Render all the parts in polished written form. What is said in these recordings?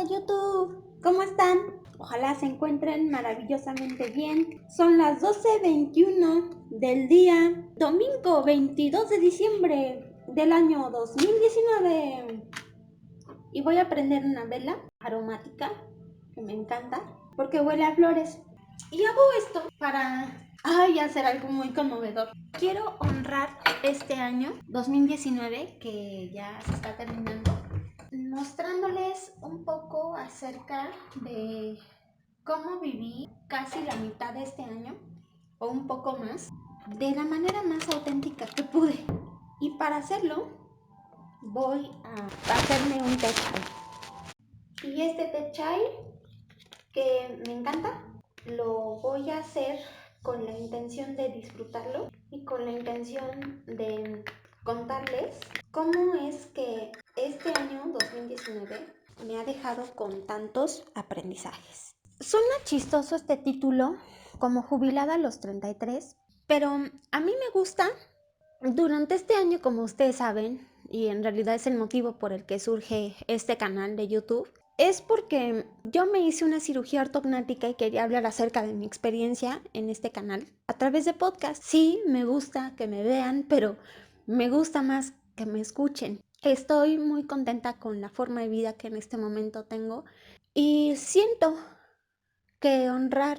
de YouTube, ¿cómo están? Ojalá se encuentren maravillosamente bien. Son las 12:21 del día domingo 22 de diciembre del año 2019. Y voy a prender una vela aromática que me encanta porque huele a flores. Y hago esto para hacer algo muy conmovedor. Quiero honrar este año 2019 que ya se está terminando, mostrándoles un poco acerca de cómo viví casi la mitad de este año o un poco más de la manera más auténtica que pude. Y para hacerlo voy a hacerme un té chai. Y este té chai que me encanta lo voy a hacer con la intención de disfrutarlo y con la intención de contarles cómo es que este año 2019 me ha dejado con tantos aprendizajes. Suena chistoso este título, como jubilada a los 33, pero a mí me gusta. Durante este año, como ustedes saben, y en realidad es el motivo por el que surge este canal de YouTube, es porque yo me hice una cirugía ortognática y quería hablar acerca de mi experiencia en este canal a través de podcast. Sí, me gusta que me vean, pero me gusta más que me escuchen. Estoy muy contenta con la forma de vida que en este momento tengo y siento que honrar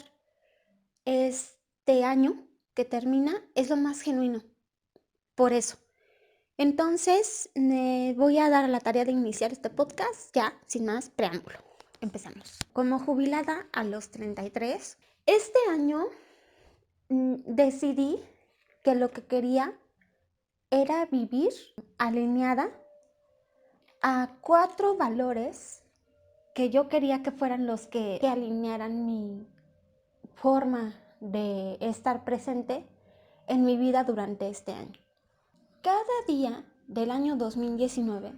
este año que termina es lo más genuino. Por eso. Entonces, me voy a dar a la tarea de iniciar este podcast ya, sin más preámbulo. Empezamos. Como jubilada a los 33, este año decidí que lo que quería era vivir alineada a 4 valores que yo quería que fueran los que alinearan mi forma de estar presente en mi vida durante este año. Cada día del año 2019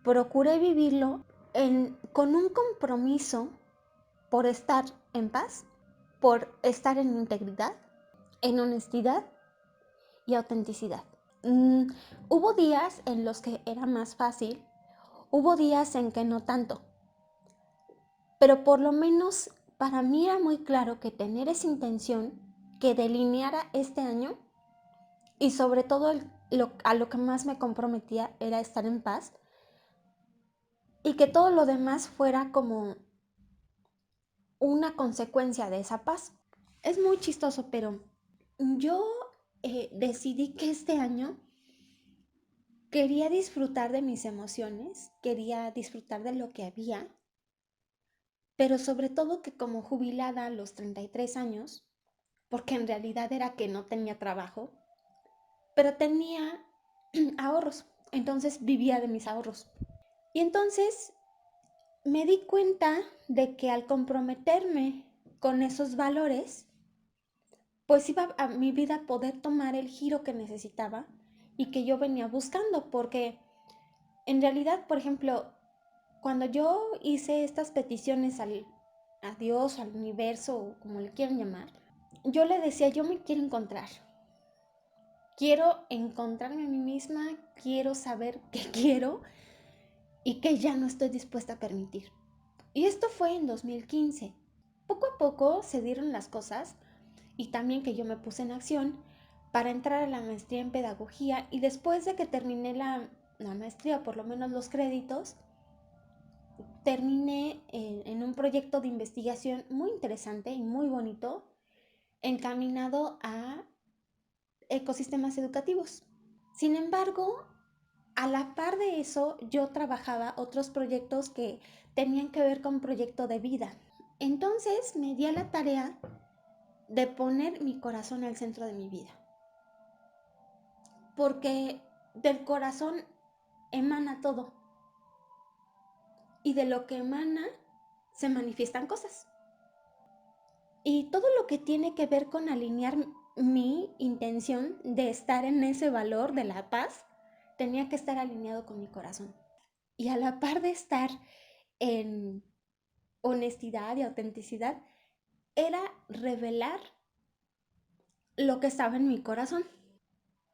procuré vivirlo con un compromiso por estar en paz, por estar en integridad, en honestidad y autenticidad. Hubo días en los que era más fácil, hubo días en que no tanto, pero por lo menos para mí era muy claro que tener esa intención que delineara este año y sobre todo a lo que más me comprometía era estar en paz y que todo lo demás fuera como una consecuencia de esa paz. Es muy chistoso, pero yo decidí que este año quería disfrutar de mis emociones, quería disfrutar de lo que había, pero sobre todo que como jubilada a los 33 años, porque en realidad era que no tenía trabajo, pero tenía ahorros, entonces vivía de mis ahorros. Y entonces me di cuenta de que al comprometerme con esos valores, pues iba a mi vida poder tomar el giro que necesitaba y que yo venía buscando, porque en realidad, por ejemplo, cuando yo hice estas peticiones a Dios, al universo, o como le quieran llamar, yo le decía, yo me quiero encontrarme a mí misma, quiero saber qué quiero y que ya no estoy dispuesta a permitir. Y esto fue en 2015. Poco a poco se dieron las cosas y también que yo me puse en acción para entrar a la maestría en pedagogía, y después de que terminé la maestría, por lo menos los créditos, terminé en un proyecto de investigación muy interesante y muy bonito encaminado a ecosistemas educativos. Sin embargo, a la par de eso, yo trabajaba otros proyectos que tenían que ver con proyecto de vida. Entonces me di a la tarea de poner mi corazón al centro de mi vida. Porque del corazón emana todo. Y de lo que emana se manifiestan cosas. Y todo lo que tiene que ver con alinear mi intención de estar en ese valor de la paz, tenía que estar alineado con mi corazón. Y a la par de estar en honestidad y autenticidad, era revelar lo que estaba en mi corazón.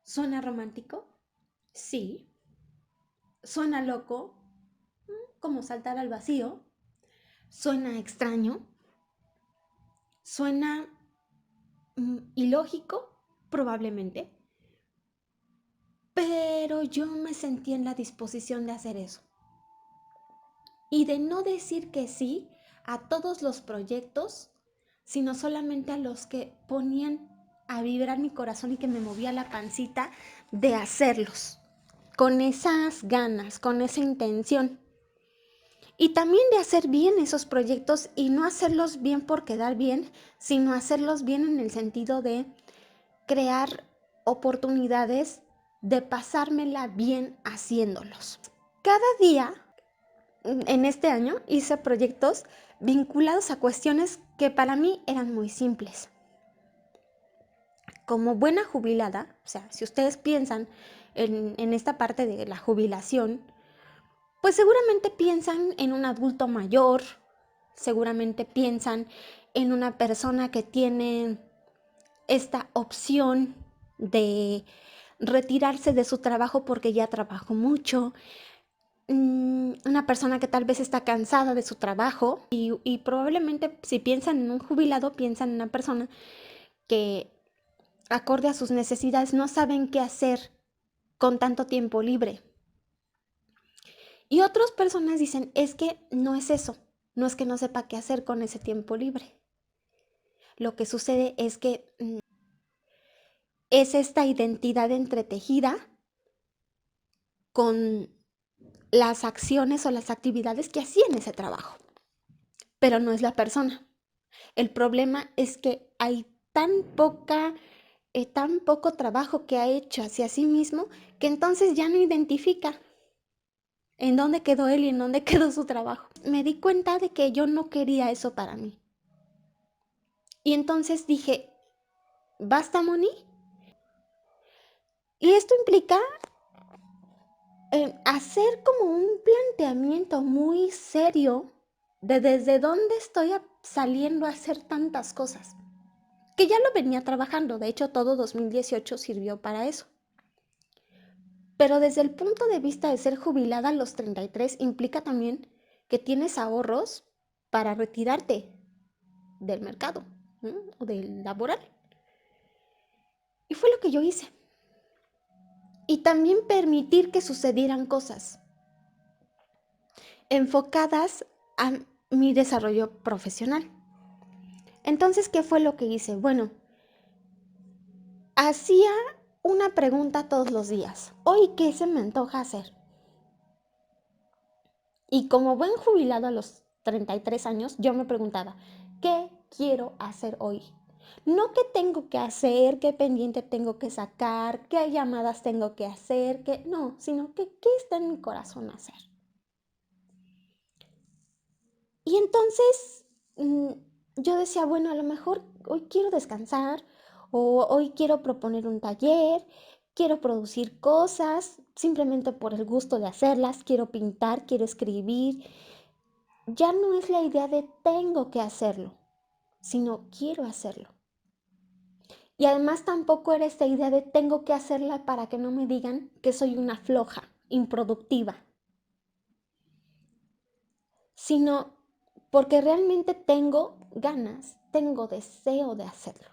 ¿Suena romántico? Sí. ¿Suena loco? Como saltar al vacío. Suena extraño, suena ilógico, probablemente, pero yo me sentí en la disposición de hacer eso y de no decir que sí a todos los proyectos, sino solamente a los que ponían a vibrar mi corazón y que me movía la pancita de hacerlos, con esas ganas, con esa intención. Y también de hacer bien esos proyectos y no hacerlos bien por quedar bien, sino hacerlos bien en el sentido de crear oportunidades de pasármela bien haciéndolos. Cada día en este año hice proyectos vinculados a cuestiones que para mí eran muy simples. Como buena jubilada, o sea, si ustedes piensan en esta parte de la jubilación, pues seguramente piensan en un adulto mayor, seguramente piensan en una persona que tiene esta opción de retirarse de su trabajo porque ya trabajó mucho, una persona que tal vez está cansada de su trabajo y probablemente si piensan en un jubilado, piensan en una persona que acorde a sus necesidades no saben qué hacer con tanto tiempo libre. Y otras personas dicen, es que no es eso, no es que no sepa qué hacer con ese tiempo libre. Lo que sucede es que es esta identidad entretejida con las acciones o las actividades que hacía en ese trabajo, pero no es la persona. El problema es que hay tan poco trabajo que ha hecho hacia sí mismo que entonces ya no identifica en dónde quedó él y en dónde quedó su trabajo. Me di cuenta de que yo no quería eso para mí. Y entonces dije, ¿basta, Moni? Y esto implica hacer como un planteamiento muy serio de desde dónde estoy saliendo a hacer tantas cosas. Que ya lo venía trabajando, de hecho todo 2018 sirvió para eso. Pero desde el punto de vista de ser jubilada a los 33 implica también que tienes ahorros para retirarte del mercado, ¿no? O del laboral. Y fue lo que yo hice. Y también permitir que sucedieran cosas enfocadas a mi desarrollo profesional. Entonces, ¿qué fue lo que hice? Bueno, hacía una pregunta todos los días. ¿Hoy qué se me antoja hacer? Y como buen jubilado a los 33 años, yo me preguntaba, ¿qué quiero hacer hoy? No qué tengo que hacer, qué pendiente tengo que sacar, qué llamadas tengo que hacer, no, sino que qué está en mi corazón hacer. Y entonces yo decía, bueno, a lo mejor hoy quiero descansar o hoy quiero proponer un taller, quiero producir cosas simplemente por el gusto de hacerlas, quiero pintar, quiero escribir. Ya no es la idea de tengo que hacerlo, sino quiero hacerlo. Y además tampoco era esta idea de tengo que hacerla para que no me digan que soy una floja, improductiva, sino porque realmente tengo ganas, tengo deseo de hacerlo.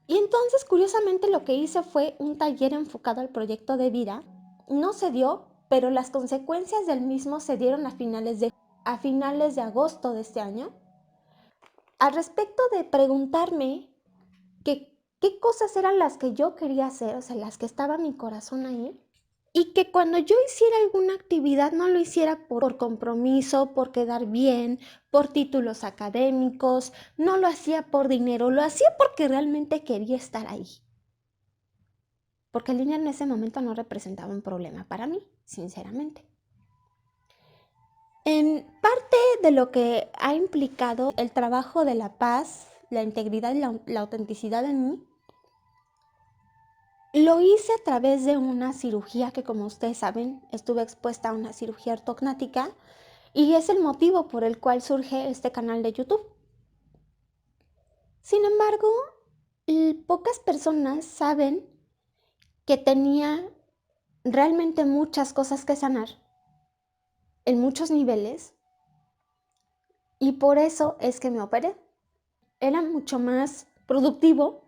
Y entonces, curiosamente, lo que hice fue un taller enfocado al proyecto de vida. No se dio, pero las consecuencias del mismo se dieron a finales de agosto de este año. Al respecto de preguntarme qué cosas eran las que yo quería hacer, o sea, las que estaba mi corazón ahí, y que cuando yo hiciera alguna actividad no lo hiciera por compromiso, por quedar bien, por títulos académicos, no lo hacía por dinero, lo hacía porque realmente quería estar ahí. Porque el dinero en ese momento no representaba un problema para mí, sinceramente. En parte de lo que ha implicado el trabajo de la paz, la integridad y la autenticidad en mí, lo hice a través de una cirugía que, como ustedes saben, estuve expuesta a una cirugía ortognática y es el motivo por el cual surge este canal de YouTube. Sin embargo, pocas personas saben que tenía realmente muchas cosas que sanar en muchos niveles y por eso es que me operé. Era mucho más productivo,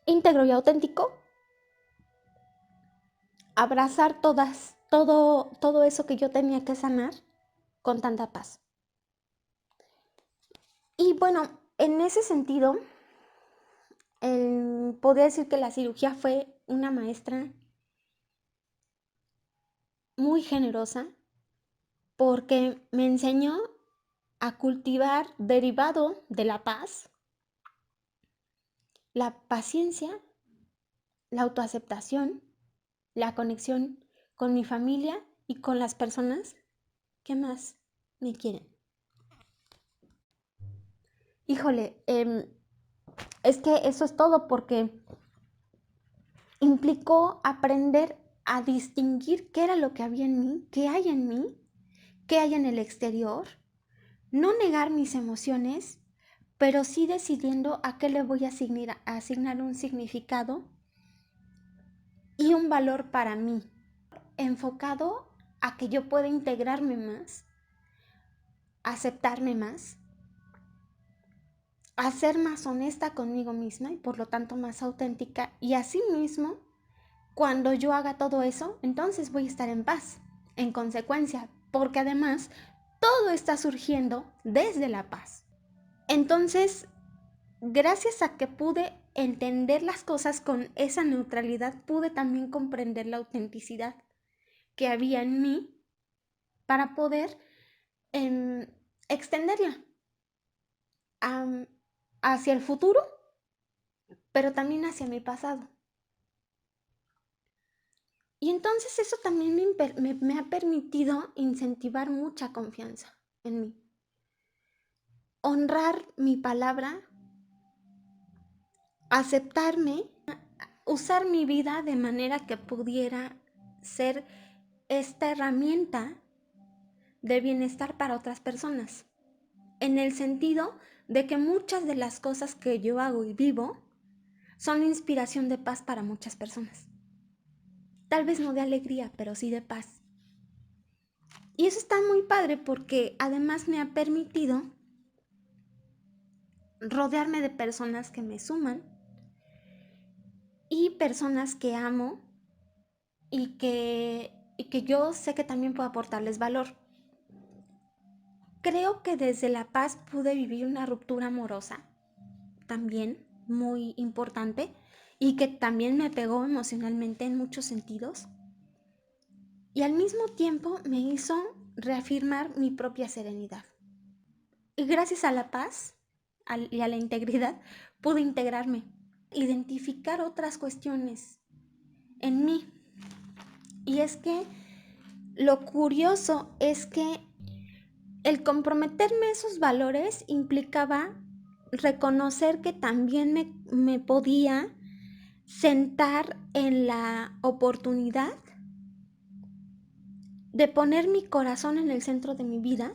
íntegro y auténtico abrazar todo eso que yo tenía que sanar con tanta paz. Y bueno, en ese sentido, podría decir que la cirugía fue una maestra muy generosa porque me enseñó a cultivar, derivado de la paz, la paciencia, la autoaceptación, la conexión con mi familia y con las personas que más me quieren. Híjole, es que eso es todo porque implicó aprender a distinguir qué era lo que había en mí, qué hay en mí, qué hay en el exterior, no negar mis emociones, pero sí decidiendo a qué le voy a asignar un significado y un valor para mí, enfocado a que yo pueda integrarme más, aceptarme más, a ser más honesta conmigo misma y por lo tanto más auténtica, y asimismo, cuando yo haga todo eso, entonces voy a estar en paz, en consecuencia, porque además todo está surgiendo desde la paz. Entonces, gracias a que pude entender las cosas con esa neutralidad, pude también comprender la autenticidad que había en mí para poder extenderla hacia el futuro, pero también hacia mi pasado. Y entonces eso también me ha permitido incentivar mucha confianza en mí. Honrar mi palabra, aceptarme, usar mi vida de manera que pudiera ser esta herramienta de bienestar para otras personas. En el sentido de que muchas de las cosas que yo hago y vivo son inspiración de paz para muchas personas. Tal vez no de alegría, pero sí de paz. Y eso está muy padre porque además me ha permitido rodearme de personas que me suman y personas que amo y que yo sé que también puedo aportarles valor. Creo que desde la paz pude vivir una ruptura amorosa, también muy importante, y que también me pegó emocionalmente en muchos sentidos. Y al mismo tiempo me hizo reafirmar mi propia serenidad. Y gracias a la paz y a la integridad pude integrarme, identificar otras cuestiones en mí. Y es que lo curioso es que el comprometerme a esos valores implicaba reconocer que también me podía sentar en la oportunidad de poner mi corazón en el centro de mi vida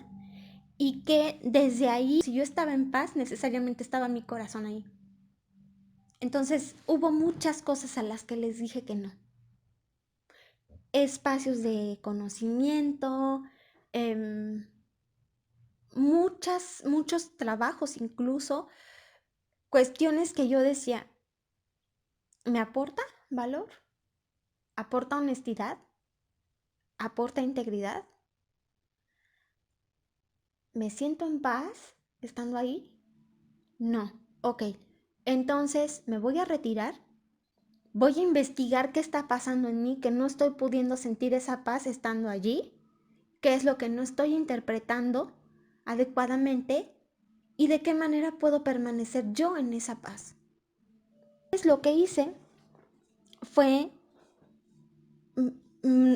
y que desde ahí, si yo estaba en paz, necesariamente estaba mi corazón ahí. Entonces hubo muchas cosas a las que les dije que no. Espacios de conocimiento, muchos trabajos incluso, cuestiones que yo decía, ¿me aporta valor? ¿Aporta honestidad? ¿Aporta integridad? ¿Me siento en paz estando ahí? No. Ok. Entonces me voy a retirar. Voy a investigar qué está pasando en mí, que no estoy pudiendo sentir esa paz estando allí. ¿Qué es lo que no estoy interpretando adecuadamente? ¿Y de qué manera puedo permanecer yo en esa paz? Pues lo que hice fue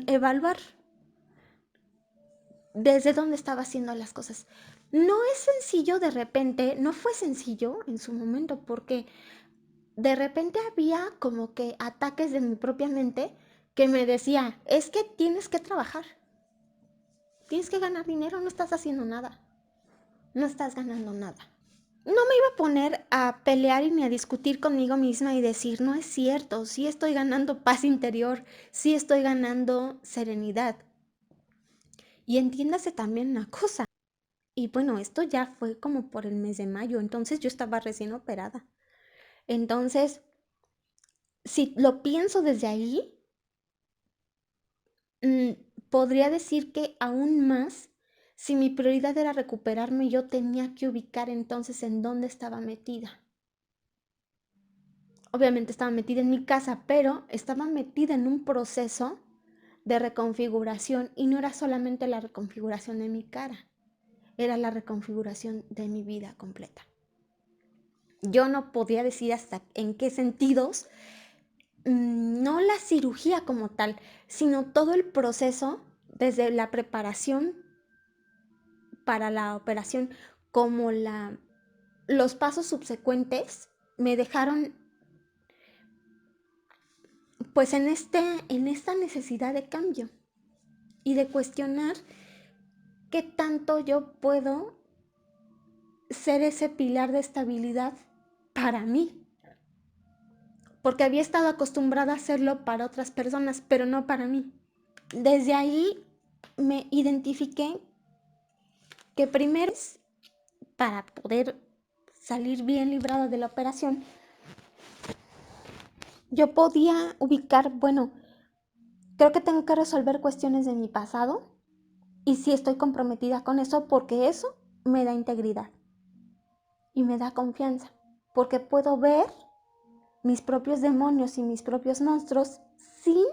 evaluar desde dónde estaba haciendo las cosas. No es sencillo de repente, no fue sencillo en su momento, porque de repente había como que ataques de mi propia mente que me decía, es que tienes que trabajar, tienes que ganar dinero, no estás haciendo nada, no estás ganando nada. No me iba a poner a pelear y ni a discutir conmigo misma y decir, no es cierto, sí estoy ganando paz interior, sí estoy ganando serenidad. Y entiéndase también una cosa. Y bueno, esto ya fue como por el mes de mayo, entonces yo estaba recién operada. Entonces, si lo pienso desde ahí, mm, podría decir que aún más, si mi prioridad era recuperarme, yo tenía que ubicar entonces en dónde estaba metida. Obviamente estaba metida en mi casa, pero estaba metida en un proceso de reconfiguración y no era solamente la reconfiguración de mi cara, era la reconfiguración de mi vida completa. Yo no podía decir hasta en qué sentidos, no la cirugía como tal, sino todo el proceso desde la preparación para la operación como los pasos subsecuentes me dejaron pues en esta necesidad de cambio y de cuestionar qué tanto yo puedo ser ese pilar de estabilidad para mí. Porque había estado acostumbrada a hacerlo para otras personas, pero no para mí. Desde ahí me identifiqué que primero, para poder salir bien librada de la operación, yo podía ubicar, bueno, creo que tengo que resolver cuestiones de mi pasado y sí estoy comprometida con eso porque eso me da integridad y me da confianza, porque puedo ver mis propios demonios y mis propios monstruos sin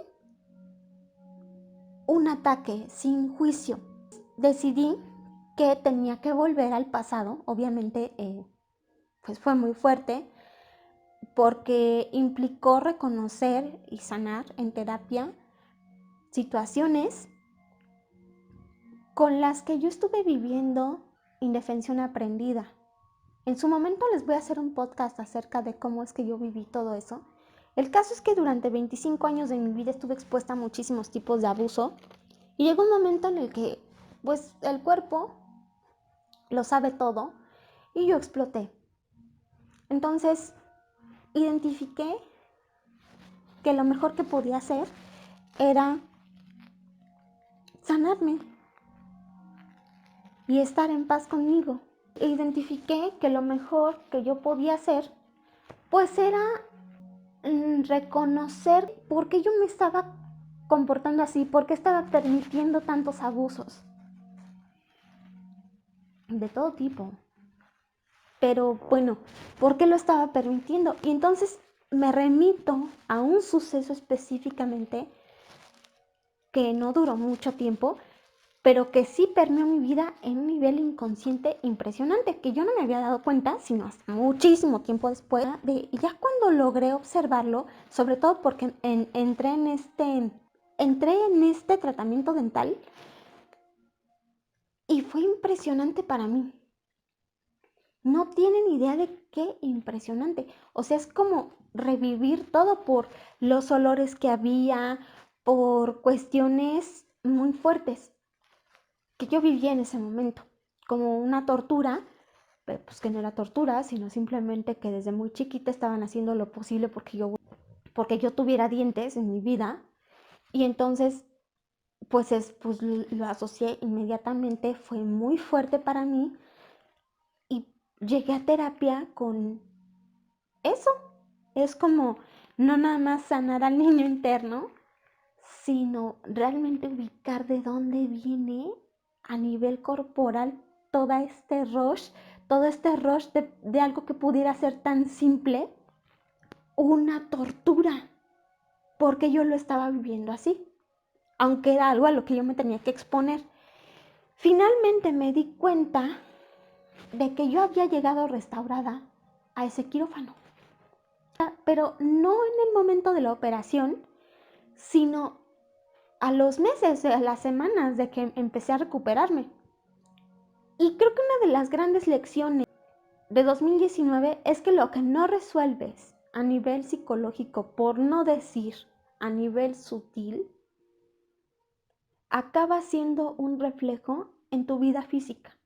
un ataque, sin juicio. Decidí que tenía que volver al pasado, obviamente pues fue muy fuerte porque implicó reconocer y sanar en terapia situaciones con las que yo estuve viviendo indefensión aprendida. En su momento les voy a hacer un podcast acerca de cómo es que yo viví todo eso. El caso es que durante 25 años de mi vida estuve expuesta a muchísimos tipos de abuso y llegó un momento en el que pues el cuerpo lo sabe todo y yo exploté. Entonces identifiqué que lo mejor que podía hacer era sanarme y estar en paz conmigo. E identifiqué que lo mejor que yo podía hacer pues era reconocer por qué yo me estaba comportando así, por qué estaba permitiendo tantos abusos de todo tipo. Pero bueno, ¿por qué lo estaba permitiendo? Y entonces me remito a un suceso específicamente que no duró mucho tiempo, pero que sí permeó mi vida en un nivel inconsciente impresionante, que yo no me había dado cuenta, sino hasta muchísimo tiempo después, ya cuando logré observarlo, sobre todo porque entré en este tratamiento dental y fue impresionante para mí. No tienen idea de qué impresionante. O sea, es como revivir todo por los olores que había, por cuestiones muy fuertes que yo vivía en ese momento, como una tortura, pero pues que no era tortura, sino simplemente que desde muy chiquita estaban haciendo lo posible porque yo tuviera dientes en mi vida. Y entonces, pues lo asocié inmediatamente, fue muy fuerte para mí y llegué a terapia con eso. Es como no nada más sanar al niño interno, sino realmente ubicar de dónde viene a nivel corporal todo este rush de algo que pudiera ser tan simple, una tortura, porque yo lo estaba viviendo así, aunque era algo a lo que yo me tenía que exponer. Finalmente me di cuenta de que yo había llegado restaurada a ese quirófano, pero no en el momento de la operación, sino a los meses, a las semanas de que empecé a recuperarme. Y creo que una de las grandes lecciones de 2019 es que lo que no resuelves a nivel psicológico, por no decir a nivel sutil, acaba siendo un reflejo en tu vida física.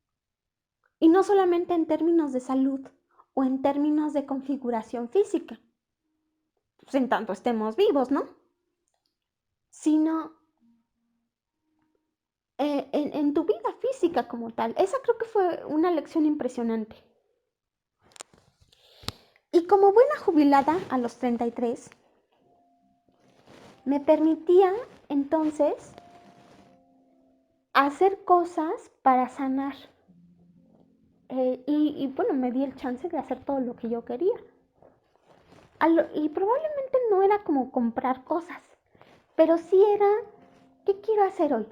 Y no solamente en términos de salud o en términos de configuración física, pues en tanto estemos vivos, ¿no? Sino en tu vida física como tal. Esa creo que fue una lección impresionante. Y como buena jubilada a los 33, me permitía entonces hacer cosas para sanar. Y bueno, me di el chance de hacer todo lo que yo quería. Y probablemente no era como comprar cosas, pero sí era, ¿qué quiero hacer hoy?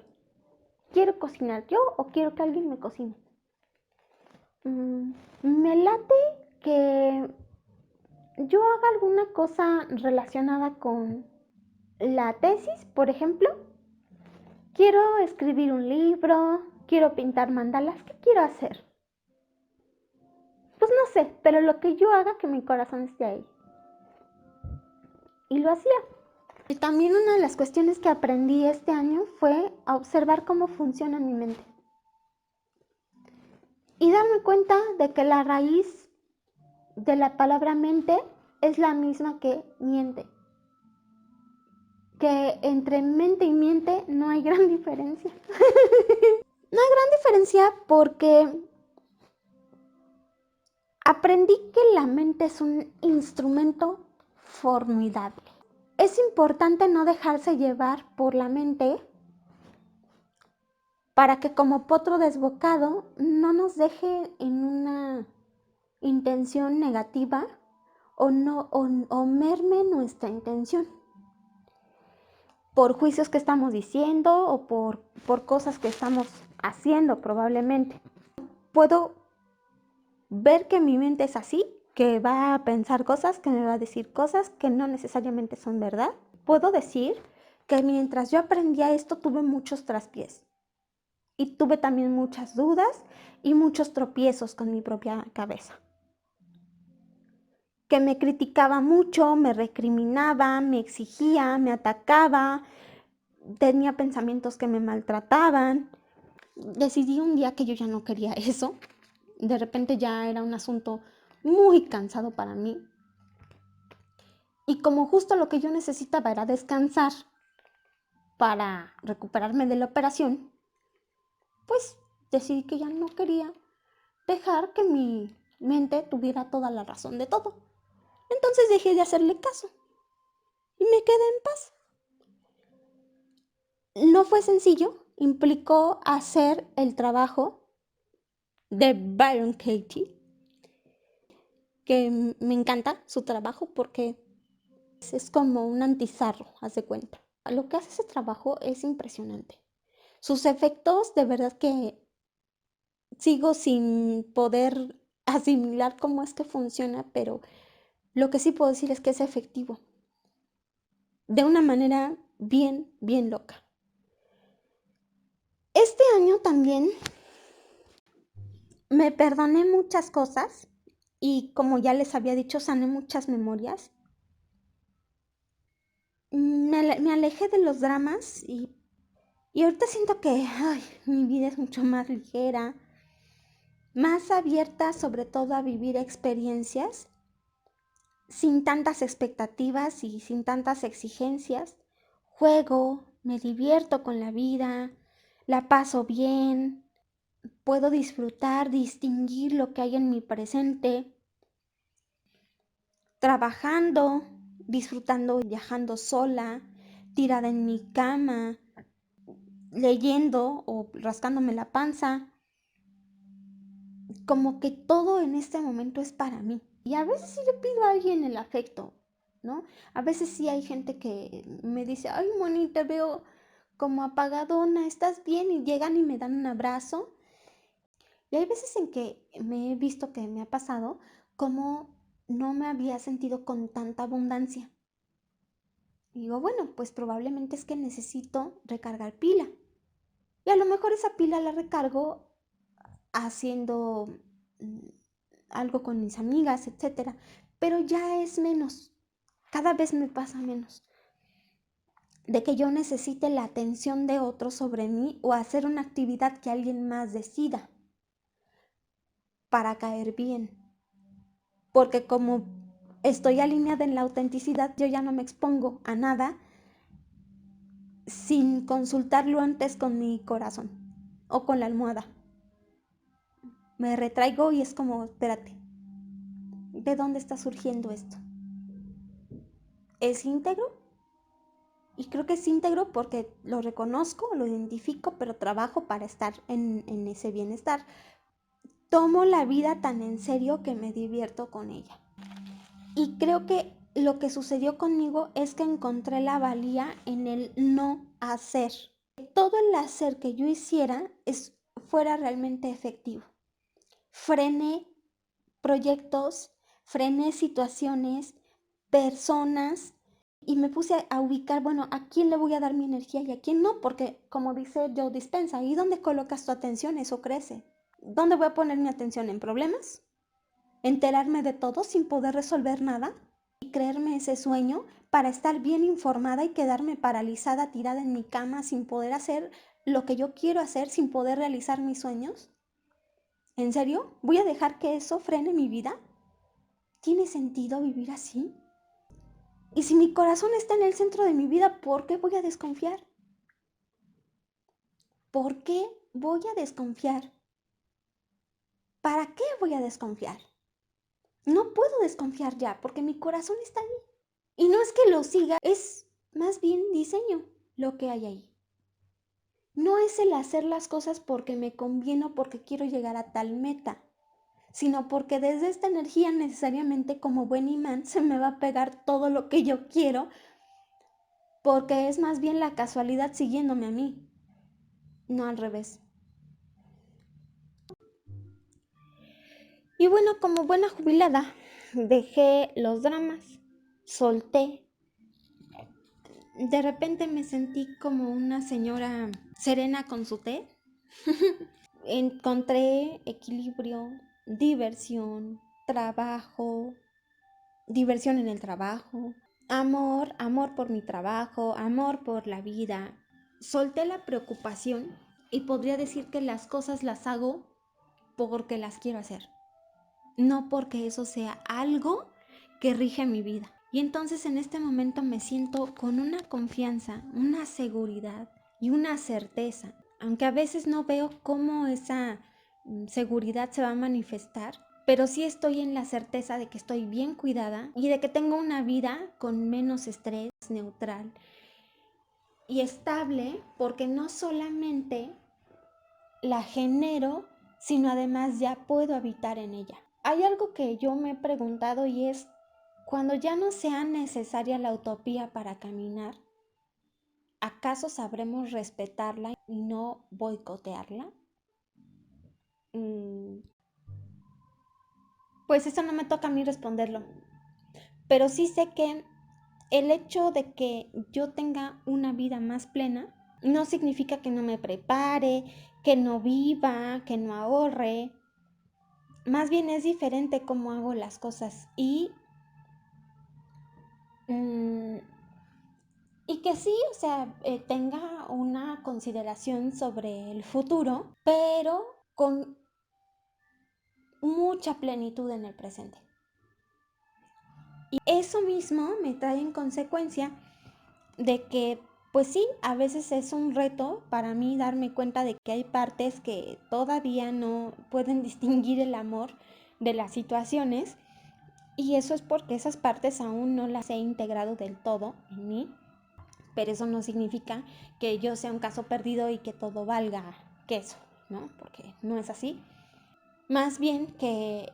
¿Quiero cocinar yo o quiero que alguien me cocine? Me late que yo haga alguna cosa relacionada con la tesis, por ejemplo. Quiero escribir un libro, quiero pintar mandalas, ¿qué quiero hacer? Pues no sé, pero lo que yo haga que mi corazón esté ahí. Y lo hacía. Y también una de las cuestiones que aprendí este año fue a observar cómo funciona mi mente. Y darme cuenta de que la raíz de la palabra mente es la misma que miente. Que entre mente y miente no hay gran diferencia. No hay gran diferencia porque aprendí que la mente es un instrumento formidable. Es importante no dejarse llevar por la mente para que como potro desbocado no nos deje en una intención negativa o merme nuestra intención por juicios que estamos diciendo o por cosas que estamos haciendo probablemente. Puedo ver que mi mente es así, que va a pensar cosas, que me va a decir cosas que no necesariamente son verdad. Puedo decir que mientras yo aprendía esto tuve muchos traspiés y tuve también muchas dudas y muchos tropiezos con mi propia cabeza. Que me criticaba mucho, me recriminaba, me exigía, me atacaba, tenía pensamientos que me maltrataban. Decidí un día que yo ya no quería eso. De repente ya era un asunto muy cansado para mí. Y como justo lo que yo necesitaba era descansar para recuperarme de la operación, pues decidí que ya no quería dejar que mi mente tuviera toda la razón de todo. Entonces dejé de hacerle caso y me quedé en paz. No fue sencillo, implicó hacer el trabajo de Byron Katie, que me encanta su trabajo porque es como un antizarro, haz de cuenta. Lo que hace ese trabajo es impresionante. Sus efectos, de verdad que sigo sin poder asimilar cómo es que funciona, pero lo que sí puedo decir es que es efectivo. De una manera bien, bien loca. Este año también me perdoné muchas cosas y como ya les había dicho, sané muchas memorias. Me alejé de los dramas y ahorita siento que mi vida es mucho más ligera, más abierta sobre todo a vivir experiencias sin tantas expectativas y sin tantas exigencias. Juego, me divierto con la vida, la paso bien, puedo disfrutar, distinguir lo que hay en mi presente, trabajando, disfrutando, viajando sola, tirada en mi cama, leyendo o rascándome la panza. Como que todo en este momento es para mí. Y a veces sí le pido a alguien el afecto, ¿no? A veces sí hay gente que me dice, ay, Moni, te veo como apagadona, ¿estás bien? Y llegan y me dan un abrazo. Y hay veces en que me he visto que me ha pasado como no me había sentido con tanta abundancia. Y digo, bueno, pues probablemente es que necesito recargar pila. Y a lo mejor esa pila la recargo haciendo algo con mis amigas, etcétera. Pero ya es menos. Cada vez me pasa menos. De que yo necesite la atención de otros sobre mí o hacer una actividad que alguien más decida para caer bien. Porque como estoy alineada en la autenticidad, yo ya no me expongo a nada sin consultarlo antes con mi corazón. o con la almohada. Me retraigo y es como, espérate, ¿de dónde está surgiendo esto? ¿Es íntegro? Y creo que es íntegro porque lo reconozco, lo identifico, pero trabajo para estar en ese bienestar. Tomo la vida tan en serio que me divierto con ella. Y creo que lo que sucedió conmigo es que encontré la valía en el no hacer. Todo el hacer que yo hiciera fuera realmente efectivo. Frené proyectos, frené situaciones, personas y me puse a ubicar, bueno, a quién le voy a dar mi energía y a quién no, porque como dice Joe Dispenza, ¿y dónde colocas tu atención? Eso crece. ¿Dónde voy a poner mi atención? ¿En problemas? ¿Enterarme de todo sin poder resolver nada? ¿Y creerme ese sueño para estar bien informada y quedarme paralizada, tirada en mi cama sin poder hacer lo que yo quiero hacer, sin poder realizar mis sueños? ¿En serio? ¿Voy a dejar que eso frene mi vida? ¿Tiene sentido vivir así? Y si mi corazón está en el centro de mi vida, ¿por qué voy a desconfiar? ¿Por qué voy a desconfiar? ¿Para qué voy a desconfiar? No puedo desconfiar ya porque mi corazón está ahí. Y no es que lo siga, es más bien diseño lo que hay ahí. No es el hacer las cosas porque me conviene o porque quiero llegar a tal meta, sino porque desde esta energía necesariamente como buen imán se me va a pegar todo lo que yo quiero, porque es más bien la casualidad siguiéndome a mí, no al revés. Y bueno, como buena jubilada, dejé los dramas, solté. De repente me sentí como una señora serena con su té. Encontré equilibrio, diversión, trabajo, diversión en el trabajo, amor por mi trabajo, amor por la vida. Solté la preocupación y podría decir que las cosas las hago porque las quiero hacer, no porque eso sea algo que rige mi vida. Y entonces en este momento me siento con una confianza, una seguridad y una certeza, aunque a veces no veo cómo esa seguridad se va a manifestar, pero sí estoy en la certeza de que estoy bien cuidada y de que tengo una vida con menos estrés, neutral y estable, porque no solamente la genero, sino además ya puedo habitar en ella. Hay algo que yo me he preguntado y es, cuando ya no sea necesaria la utopía para caminar, ¿acaso sabremos respetarla y no boicotearla? Pues eso no me toca a mí responderlo, pero sí sé que el hecho de que yo tenga una vida más plena no significa que no me prepare, que no viva, que no ahorre. Más bien es diferente cómo hago las cosas y que sí, o sea, tenga una consideración sobre el futuro, pero con mucha plenitud en el presente. Y eso mismo me trae en consecuencia de que, pues sí, a veces es un reto para mí darme cuenta de que hay partes que todavía no pueden distinguir el amor de las situaciones, y eso es porque esas partes aún no las he integrado del todo en mí, pero eso no significa que yo sea un caso perdido y que todo valga queso, ¿no? Porque no es así. Más bien que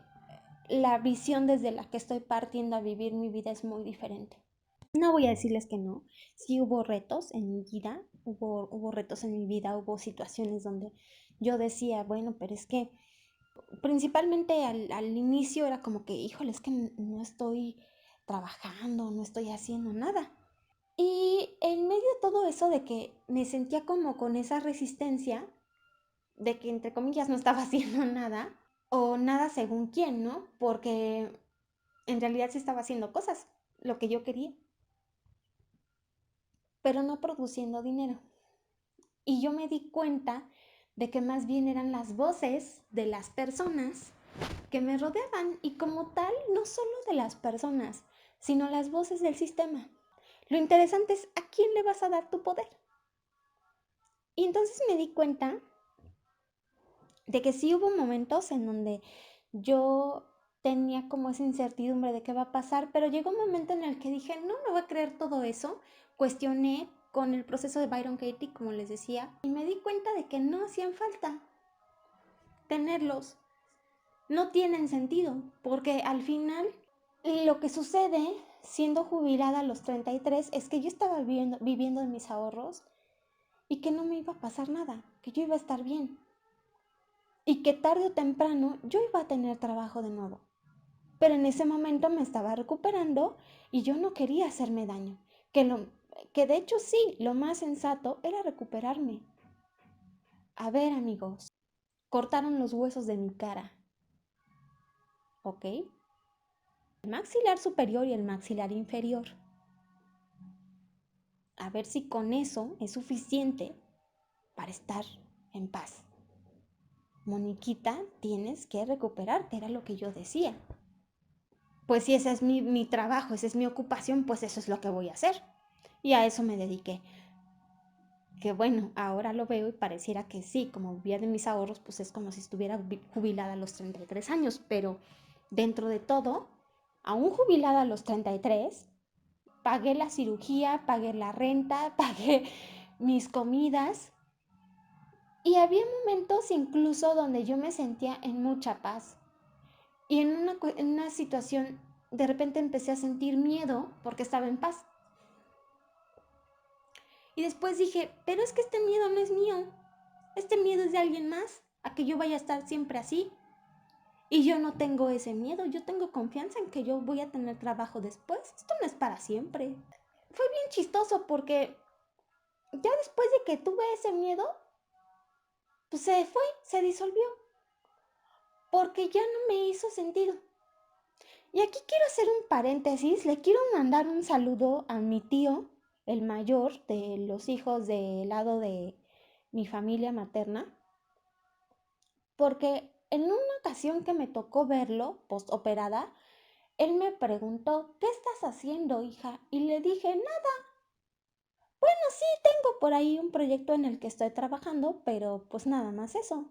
la visión desde la que estoy partiendo a vivir mi vida es muy diferente. No voy a decirles que no. Sí hubo retos en mi vida, hubo retos en mi vida, hubo situaciones donde yo decía, bueno, pero es que principalmente al inicio era como que, híjole, es que no estoy trabajando, no estoy haciendo nada. Y en medio de todo eso de que me sentía como con esa resistencia, de que entre comillas no estaba haciendo nada, o nada según quién, ¿no? Porque en realidad sí estaba haciendo cosas, lo que yo quería, pero no produciendo dinero. Y yo me di cuenta de que más bien eran las voces de las personas que me rodeaban, y como tal, no solo de las personas, sino las voces del sistema. Lo interesante es a quién le vas a dar tu poder. Y entonces me di cuenta de que sí hubo momentos en donde yo tenía como esa incertidumbre de qué va a pasar, pero llegó un momento en el que dije, no me voy a creer todo eso. Cuestioné con el proceso de Byron Katie, como les decía, y me di cuenta de que no hacían falta tenerlos. No tienen sentido, porque al final lo que sucede siendo jubilada a los 33 es que yo estaba viviendo de mis ahorros y que no me iba a pasar nada, que yo iba a estar bien y que tarde o temprano yo iba a tener trabajo de nuevo. Pero en ese momento me estaba recuperando y yo no quería hacerme daño. Que de hecho sí, lo más sensato era recuperarme. A ver, amigos, cortaron los huesos de mi cara, ¿ok? El maxilar superior y el maxilar inferior. A ver si con eso es suficiente para estar en paz. Moniquita, tienes que recuperarte, era lo que yo decía. Pues si ese es mi trabajo, esa es mi ocupación, pues eso es lo que voy a hacer. Y a eso me dediqué. Que bueno, ahora lo veo y pareciera que sí, como vivía de mis ahorros, pues es como si estuviera jubilada a los 33 años, pero dentro de todo, aún jubilada a los 33, pagué la cirugía, pagué la renta, pagué mis comidas y había momentos incluso donde yo me sentía en mucha paz. Y en una situación, de repente empecé a sentir miedo porque estaba en paz. Y después dije, pero es que este miedo no es mío. Este miedo es de alguien más, a que yo vaya a estar siempre así. Y yo no tengo ese miedo, yo tengo confianza en que yo voy a tener trabajo después. Esto no es para siempre. Fue bien chistoso porque ya después de que tuve ese miedo, pues se fue, se disolvió. Porque ya no me hizo sentido. Y aquí quiero hacer un paréntesis, le quiero mandar un saludo a mi tío, el mayor de los hijos del lado de mi familia materna, porque en una ocasión que me tocó verlo, postoperada, él me preguntó, ¿qué estás haciendo, hija? Y le dije, nada, bueno, sí, tengo por ahí un proyecto en el que estoy trabajando, pero pues nada más eso.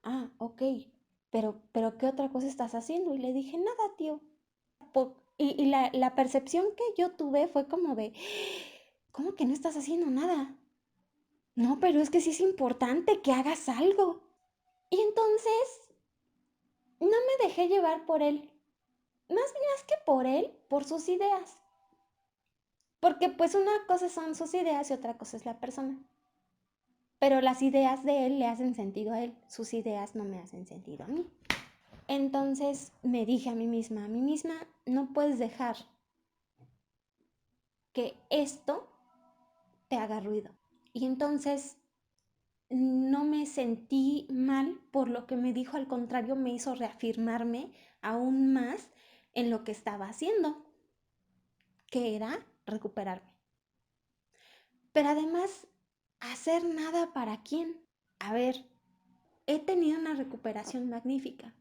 Ah, ok, pero ¿qué otra cosa estás haciendo? Y le dije, nada, tío. Y la percepción que yo tuve fue como de, ¿cómo que no estás haciendo nada? No, pero es que sí es importante que hagas algo. Y entonces no me dejé llevar por él. Más que por él, por sus ideas. Porque pues una cosa son sus ideas y otra cosa es la persona. Pero las ideas de él le hacen sentido a él. Sus ideas no me hacen sentido a mí. Entonces me dije a mí misma, no puedes dejar que esto te haga ruido. Y entonces no me sentí mal por lo que me dijo, al contrario, me hizo reafirmarme aún más en lo que estaba haciendo, que era recuperarme. Pero además, hacer nada para quién. A ver, he tenido una recuperación magnífica.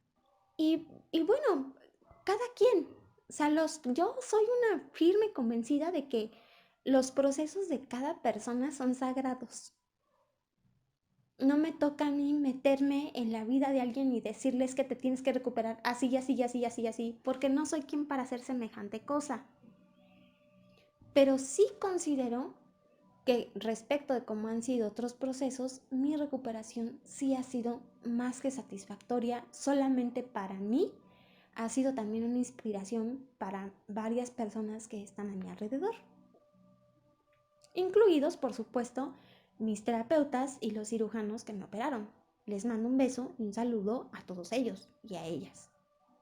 Y bueno, cada quien. O sea, yo soy una firme convencida de que los procesos de cada persona son sagrados. No me toca a mí meterme en la vida de alguien y decirles que te tienes que recuperar así, así, así, así, así, porque no soy quien para hacer semejante cosa. Pero sí considero que respecto de cómo han sido otros procesos, mi recuperación sí ha sido más que satisfactoria. Solamente para mí ha sido también una inspiración para varias personas que están a mi alrededor, incluidos, por supuesto, mis terapeutas y los cirujanos que me operaron. Les mando un beso y un saludo a todos ellos y a ellas.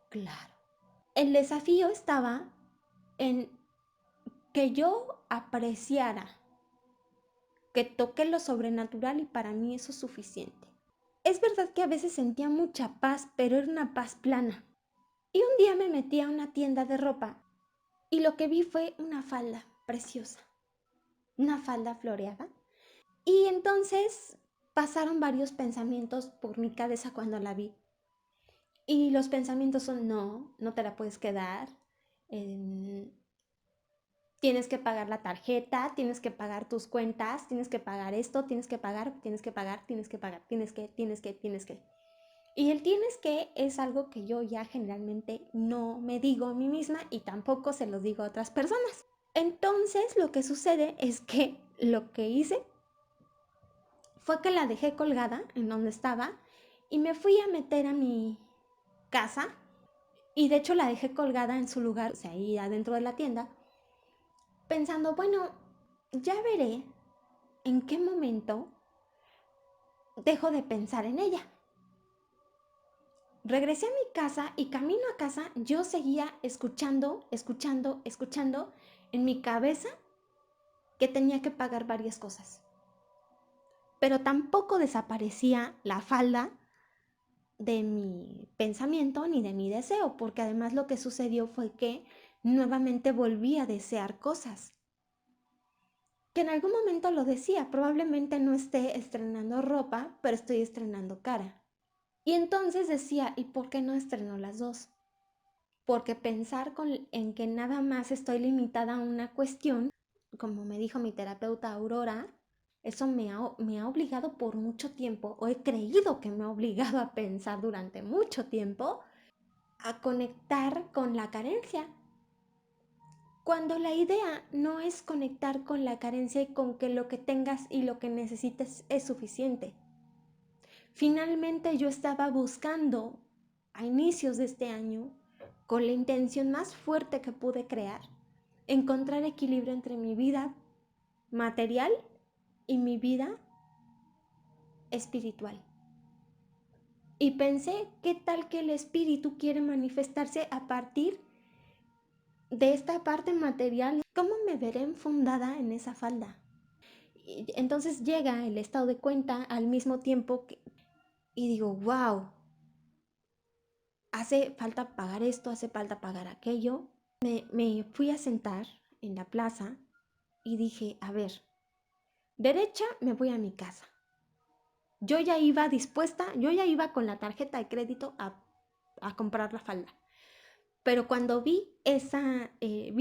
Claro. El desafío estaba en que yo apreciara, que toqué lo sobrenatural y para mí eso es suficiente. Es verdad que a veces sentía mucha paz, pero era una paz plana. Y un día me metí a una tienda de ropa y lo que vi fue una falda preciosa, una falda floreada. Y entonces pasaron varios pensamientos por mi cabeza cuando la vi. Y los pensamientos son, no, no te la puedes quedar, eh, tienes que pagar la tarjeta, tienes que pagar tus cuentas, tienes que pagar esto, tienes que pagar, tienes que pagar, tienes que pagar, tienes que. Y el tienes que es algo que yo ya generalmente no me digo a mí misma y tampoco se lo digo a otras personas. Entonces lo que sucede es que lo que hice fue que la dejé colgada en donde estaba y me fui a meter a mi casa y de hecho la dejé colgada en su lugar, o sea, ahí adentro de la tienda, pensando, bueno, ya veré en qué momento dejo de pensar en ella. Regresé a mi casa y camino a casa yo seguía escuchando en mi cabeza que tenía que pagar varias cosas. Pero tampoco desaparecía la falda de mi pensamiento ni de mi deseo, porque además lo que sucedió fue que nuevamente volví a desear cosas. Que en algún momento lo decía, probablemente no esté estrenando ropa, pero estoy estrenando cara. Y entonces decía, ¿y por qué no estreno las dos? Porque pensar en que nada más estoy limitada a una cuestión, como me dijo mi terapeuta Aurora, eso me ha obligado por mucho tiempo, o he creído que me ha obligado a pensar durante mucho tiempo, a conectar con la carencia. Cuando la idea no es conectar con la carencia y con que lo que tengas y lo que necesites es suficiente. Finalmente yo estaba buscando a inicios de este año, con la intención más fuerte que pude crear, encontrar equilibrio entre mi vida material y mi vida espiritual. Y pensé, ¿qué tal que el espíritu quiere manifestarse a partir de esta parte material? ¿Cómo me veré enfundada en esa falda? Y entonces llega el estado de cuenta al mismo tiempo y digo, wow, hace falta pagar esto, hace falta pagar aquello. Me fui a sentar en la plaza y dije, a ver, derecha me voy a mi casa. Yo ya iba dispuesta, yo ya iba con la tarjeta de crédito a comprar la falda. Pero cuando vi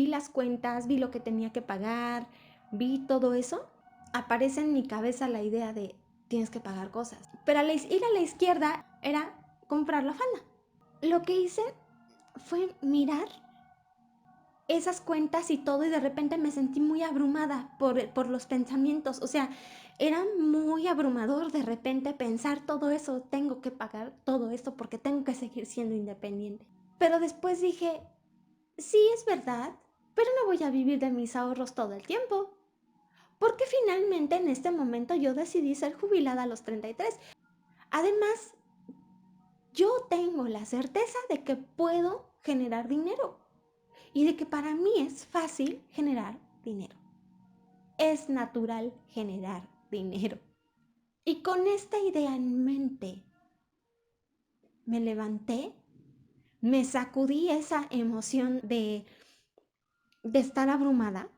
las cuentas, vi lo que tenía que pagar, vi todo eso, aparece en mi cabeza la idea de tienes que pagar cosas. Pero ir a la izquierda era comprar la falda. Lo que hice fue mirar esas cuentas y todo y de repente me sentí muy abrumada por los pensamientos. O sea, era muy abrumador de repente pensar todo eso, tengo que pagar todo esto porque tengo que seguir siendo independiente. Pero después dije, sí, es verdad, pero no voy a vivir de mis ahorros todo el tiempo. Porque finalmente en este momento yo decidí ser jubilada a los 33. Además, yo tengo la certeza de que puedo generar dinero y de que para mí es fácil generar dinero. Es natural generar dinero. Y con esta idea en mente, me levanté, me sacudí esa emoción de estar abrumada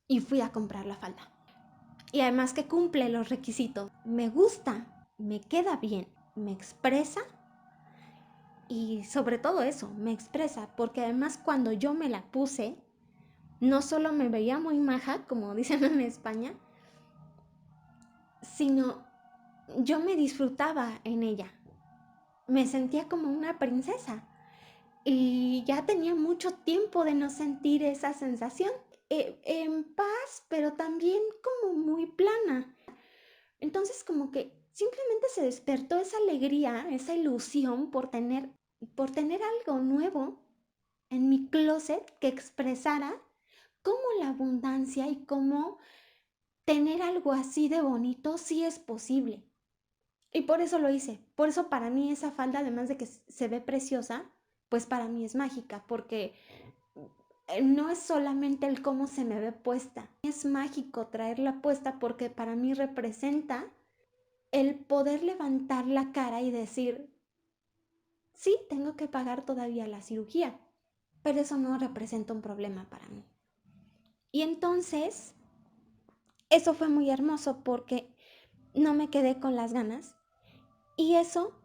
y fui a comprar la falda. Y además que cumple los requisitos. Me gusta, me queda bien, me expresa y sobre todo eso, me expresa porque además cuando yo me la puse, no solo me veía muy maja, como dicen en España, sino yo me disfrutaba en ella. Me sentía como una princesa y ya tenía mucho tiempo de no sentir esa sensación. En paz, pero también como muy plana. Entonces como que simplemente se despertó esa alegría, esa ilusión por tener algo nuevo en mi closet que expresara cómo la abundancia y cómo tener algo así de bonito sí es posible. Y por eso lo hice. Por eso para mí esa falda, además de que se ve preciosa, pues para mí es mágica, porque no es solamente el cómo se me ve puesta. Es mágico traerla puesta porque para mí representa el poder levantar la cara y decir, sí, tengo que pagar todavía la cirugía, pero eso no representa un problema para mí. Y entonces, eso fue muy hermoso porque no me quedé con las ganas y eso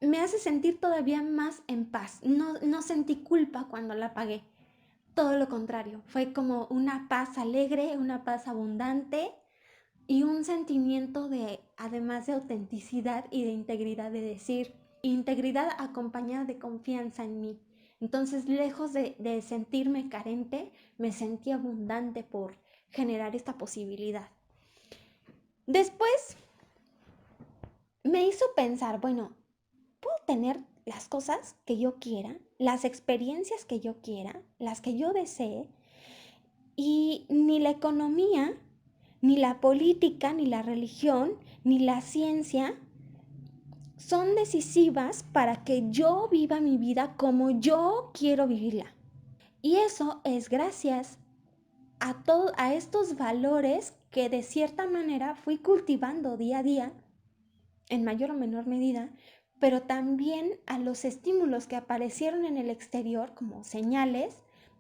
me hace sentir todavía más en paz. No sentí culpa cuando la pagué. Todo lo contrario, fue como una paz alegre, una paz abundante y un sentimiento de, además de autenticidad y de integridad, de decir, integridad acompañada de confianza en mí. Entonces, lejos de sentirme carente, me sentí abundante por generar esta posibilidad. Después me hizo pensar, bueno, puedo tener las cosas que yo quiera, las experiencias que yo quiera, las que yo desee, y ni la economía, ni la política, ni la religión, ni la ciencia son decisivas para que yo viva mi vida como yo quiero vivirla. Y eso es gracias a estos valores que de cierta manera fui cultivando día a día, en mayor o menor medida, pero también a los estímulos que aparecieron en el exterior como señales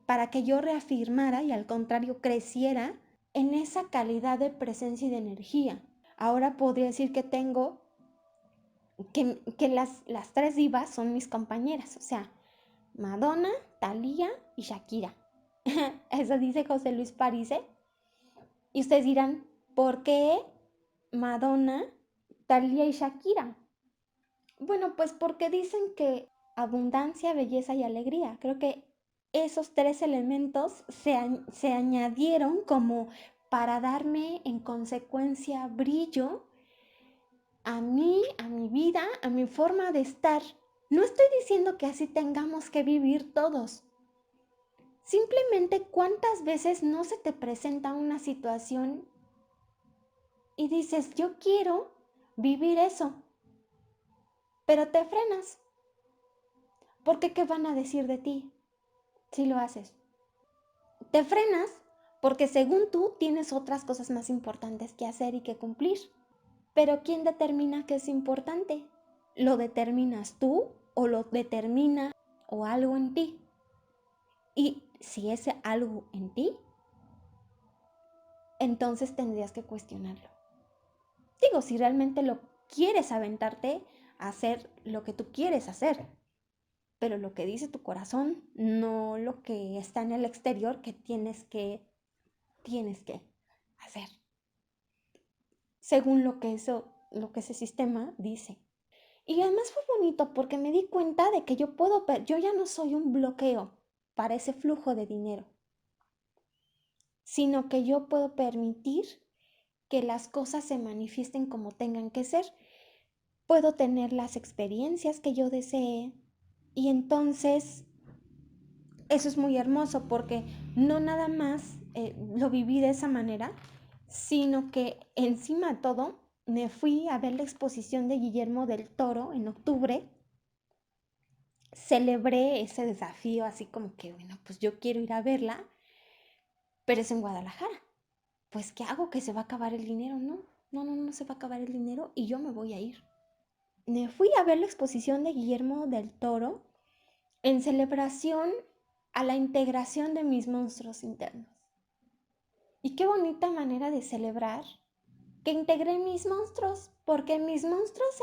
para que yo reafirmara y al contrario creciera en esa calidad de presencia y de energía. Ahora podría decir que tengo que las tres divas son mis compañeras, o sea, Madonna, Thalía y Shakira. Eso dice José Luis Parise. Y ustedes dirán, ¿por qué Madonna, Thalía y Shakira? Bueno, pues porque dicen que abundancia, belleza y alegría. Creo que esos tres elementos se añadieron como para darme en consecuencia brillo a mí, a mi vida, a mi forma de estar. No estoy diciendo que así tengamos que vivir todos. Simplemente cuántas veces no se te presenta una situación y dices, yo quiero vivir eso, pero te frenas. Porque ¿qué van a decir de ti si lo haces? Te frenas porque según tú tienes otras cosas más importantes que hacer y que cumplir. Pero ¿quién determina qué es importante? ¿Lo determinas tú o lo determina o algo en ti? Y si es algo en ti, entonces tendrías que cuestionarlo. Digo, si realmente lo quieres aventarte a hacer lo que tú quieres hacer, pero lo que dice tu corazón, no lo que está en el exterior que tienes que hacer, según lo que ese sistema dice. Y además fue bonito porque me di cuenta de que yo ya no soy un bloqueo para ese flujo de dinero, sino que yo puedo permitir que las cosas se manifiesten como tengan que ser. Puedo tener las experiencias que yo desee y entonces eso es muy hermoso porque no nada más lo viví de esa manera, sino que encima de todo me fui a ver la exposición de Guillermo del Toro en octubre. Celebré ese desafío así como que, bueno, pues yo quiero ir a verla, pero es en Guadalajara. Pues, ¿qué hago? ¿Que se va a acabar el dinero? No se va a acabar el dinero y yo me voy a ir. Me fui a ver la exposición de Guillermo del Toro en celebración a la integración de mis monstruos internos. Y qué bonita manera de celebrar que integré mis monstruos, porque mis monstruos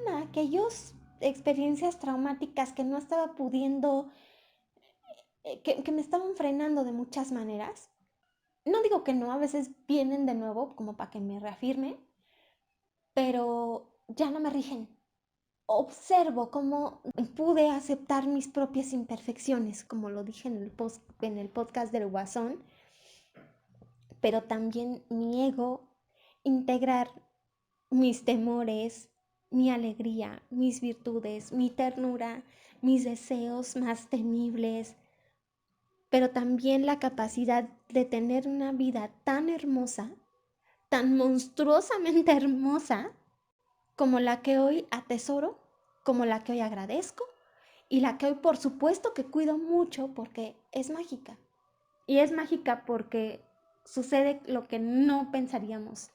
eran aquellas experiencias traumáticas que no estaba pudiendo, que me estaban frenando de muchas maneras. No digo que no, a veces vienen de nuevo como para que me reafirme, pero ya no me rigen. Observo cómo pude aceptar mis propias imperfecciones, como lo dije en el podcast del Guasón, pero también mi ego, integrar mis temores, mi alegría, mis virtudes, mi ternura, mis deseos más temibles, pero también la capacidad de tener una vida tan hermosa, tan monstruosamente hermosa, como la que hoy atesoro, como la que hoy agradezco y la que hoy por supuesto que cuido mucho porque es mágica. Y es mágica porque sucede lo que no pensaríamos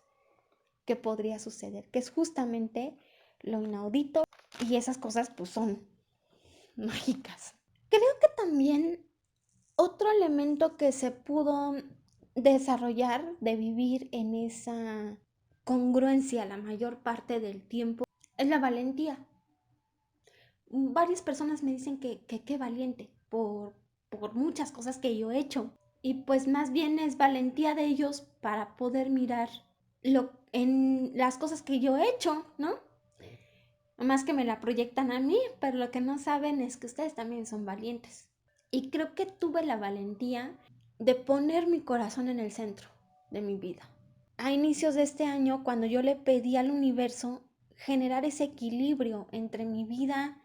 que podría suceder, que es justamente lo inaudito y esas cosas pues son mágicas. Creo que también otro elemento que se pudo desarrollar de vivir en esa congruencia la mayor parte del tiempo es la valentía. Varias personas me dicen que qué valiente por muchas cosas que yo he hecho. Y pues más bien es valentía de ellos para poder mirar en las cosas que yo he hecho, ¿no? Más que me la proyectan a mí, pero lo que no saben es que ustedes también son valientes. Y creo que tuve la valentía de poner mi corazón en el centro de mi vida. A inicios de este año, cuando yo le pedí al universo generar ese equilibrio entre mi vida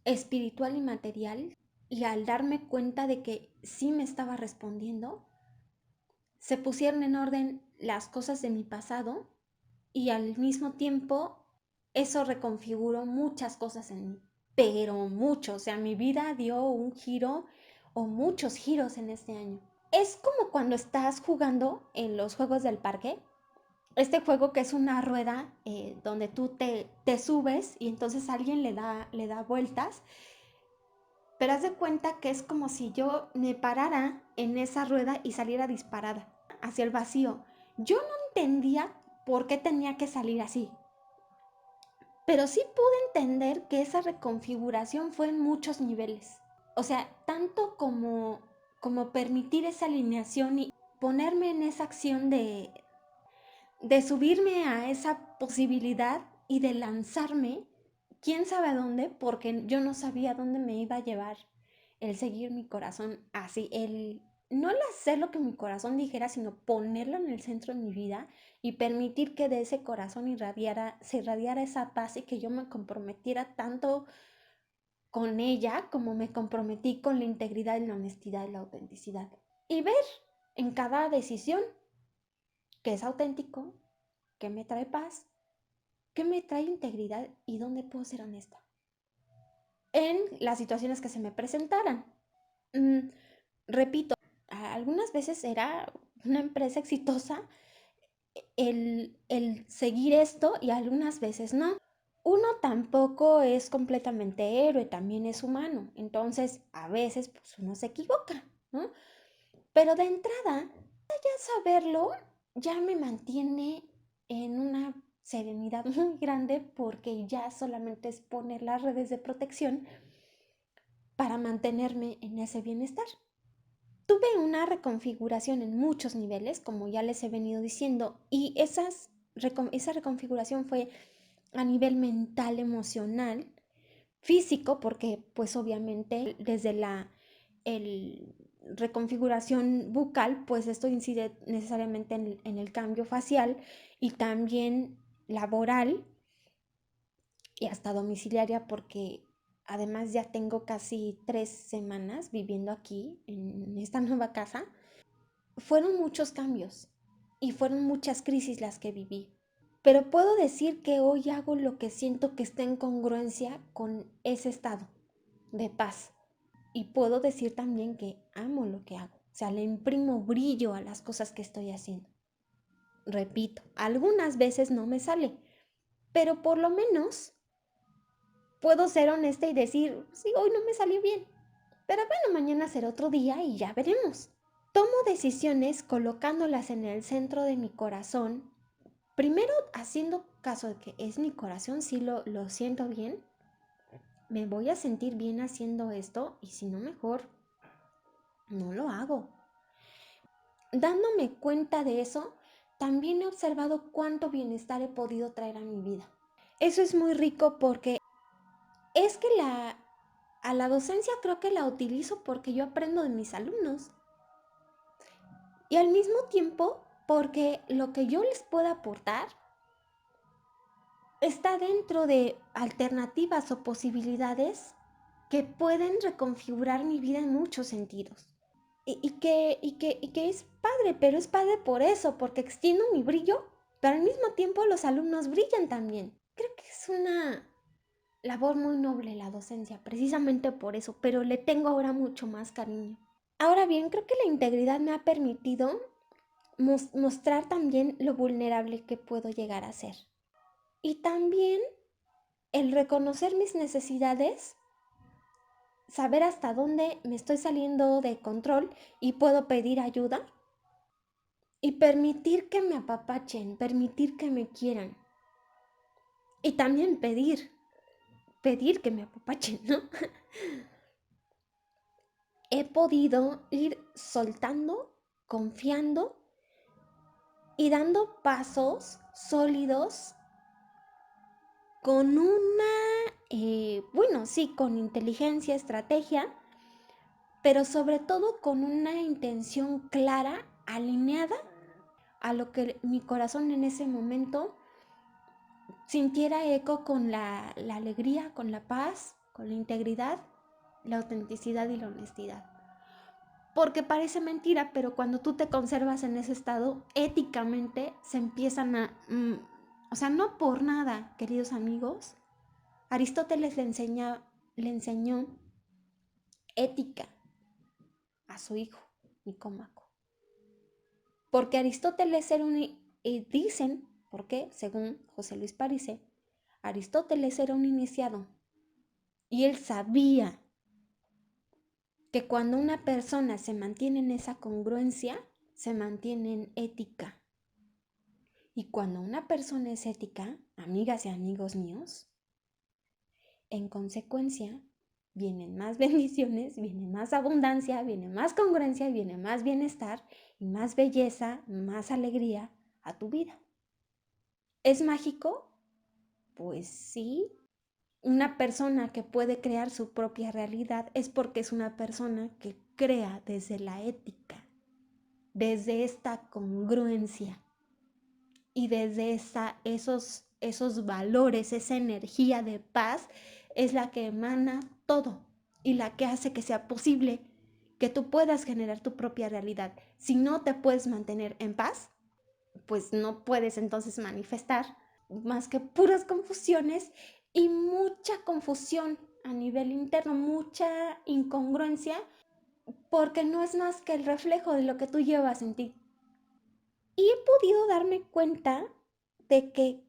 espiritual y material, y al darme cuenta de que sí me estaba respondiendo, se pusieron en orden las cosas de mi pasado y al mismo tiempo eso reconfiguró muchas cosas en mí, pero mucho, o sea, mi vida dio un giro o muchos giros en este año. Es como cuando estás jugando en los juegos del parque, este juego que es una rueda donde tú te subes y entonces alguien le da vueltas, pero haz de cuenta que es como si yo me parara en esa rueda y saliera disparada hacia el vacío. Yo no entendía por qué tenía que salir así, pero sí pude entender que esa reconfiguración fue en muchos niveles. O sea, tanto como permitir esa alineación y ponerme en esa acción de subirme a esa posibilidad y de lanzarme, quién sabe a dónde, porque yo no sabía dónde me iba a llevar el seguir mi corazón así, el no el hacer lo que mi corazón dijera, sino ponerlo en el centro de mi vida y permitir que de ese corazón se irradiara esa paz y que yo me comprometiera tanto con ella como me comprometí con la integridad y la honestidad y la autenticidad. Y ver en cada decisión que es auténtico, que me trae paz, que me trae integridad y dónde puedo ser honesta en las situaciones que se me presentaran. Mm, repito, algunas veces era una empresa exitosa el seguir esto y algunas veces no. Uno tampoco es completamente héroe, también es humano. Entonces, a veces pues, uno se equivoca, ¿no? Pero de entrada, ya saberlo ya me mantiene en una serenidad muy grande porque ya solamente es poner las redes de protección para mantenerme en ese bienestar. Tuve una reconfiguración en muchos niveles, como ya les he venido diciendo, y esa reconfiguración fue a nivel mental, emocional, físico, porque pues obviamente desde la reconfiguración bucal, pues esto incide necesariamente en el cambio facial y también laboral y hasta domiciliaria, porque además ya tengo casi 3 semanas viviendo aquí en esta nueva casa. Fueron muchos cambios y fueron muchas crisis las que viví. Pero puedo decir que hoy hago lo que siento que está en congruencia con ese estado de paz. Y puedo decir también que amo lo que hago. O sea, le imprimo brillo a las cosas que estoy haciendo. Repito, algunas veces no me sale, pero por lo menos puedo ser honesta y decir, sí, hoy no me salió bien. Pero bueno, mañana será otro día y ya veremos. Tomo decisiones colocándolas en el centro de mi corazón. Primero haciendo caso de que es mi corazón, si lo siento bien, me voy a sentir bien haciendo esto y si no mejor, no lo hago. Dándome cuenta de eso, también he observado cuánto bienestar he podido traer a mi vida. Eso es muy rico porque es que a la docencia creo que la utilizo porque yo aprendo de mis alumnos. Y al mismo tiempo porque lo que yo les pueda aportar está dentro de alternativas o posibilidades que pueden reconfigurar mi vida en muchos sentidos. Y que es padre, pero es padre por eso, porque extiendo mi brillo, pero al mismo tiempo los alumnos brillan también. Creo que es una labor muy noble la docencia, precisamente por eso, pero le tengo ahora mucho más cariño. Ahora bien, creo que la integridad me ha permitido mostrar también lo vulnerable que puedo llegar a ser. Y también el reconocer mis necesidades, saber hasta dónde me estoy saliendo de control y puedo pedir ayuda y permitir que me apapachen, permitir que me quieran. Y también pedir que me apapachen, ¿no? He podido ir soltando, confiando y dando pasos sólidos con con inteligencia, estrategia, pero sobre todo con una intención clara, alineada a lo que mi corazón en ese momento sintiera eco con la alegría, con la paz, con la integridad, la autenticidad y la honestidad. Porque parece mentira, pero cuando tú te conservas en ese estado, éticamente se empiezan no por nada, queridos amigos, Aristóteles le enseñó ética a su hijo, Nicómaco. Porque Aristóteles era dicen, porque según José Luis Parise, Aristóteles era un iniciado y él sabía que cuando una persona se mantiene en esa congruencia, se mantiene en ética. Y cuando una persona es ética, amigas y amigos míos, en consecuencia, vienen más bendiciones, viene más abundancia, viene más congruencia, viene más bienestar y más belleza, más alegría a tu vida. ¿Es mágico? Pues sí. Una persona que puede crear su propia realidad es porque es una persona que crea desde la ética, desde esta congruencia y desde esos valores, esa energía de paz es la que emana todo y la que hace que sea posible que tú puedas generar tu propia realidad. Si no te puedes mantener en paz, pues no puedes entonces manifestar más que puras confusiones y mucha confusión a nivel interno, mucha incongruencia, porque no es más que el reflejo de lo que tú llevas en ti. Y he podido darme cuenta de que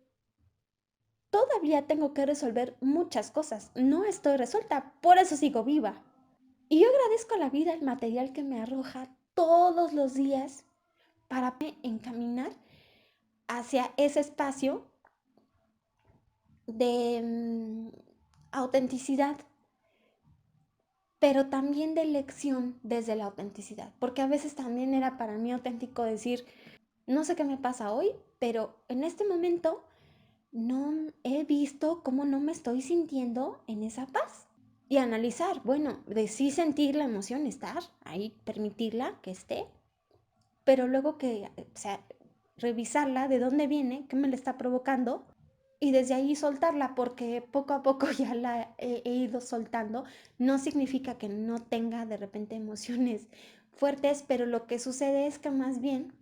todavía tengo que resolver muchas cosas. No estoy resuelta, por eso sigo viva. Y yo agradezco a la vida el material que me arroja todos los días para encaminar hacia ese espacio de autenticidad, pero también de elección desde la autenticidad, porque a veces también era para mí auténtico decir, no sé qué me pasa hoy, pero en este momento no he visto cómo no me estoy sintiendo en esa paz. Y analizar, bueno, de sí sentir la emoción, estar ahí, permitirla que esté, pero luego revisarla de dónde viene, qué me la está provocando y desde ahí soltarla, porque poco a poco ya la he ido soltando. No significa que no tenga de repente emociones fuertes, pero lo que sucede es que más bien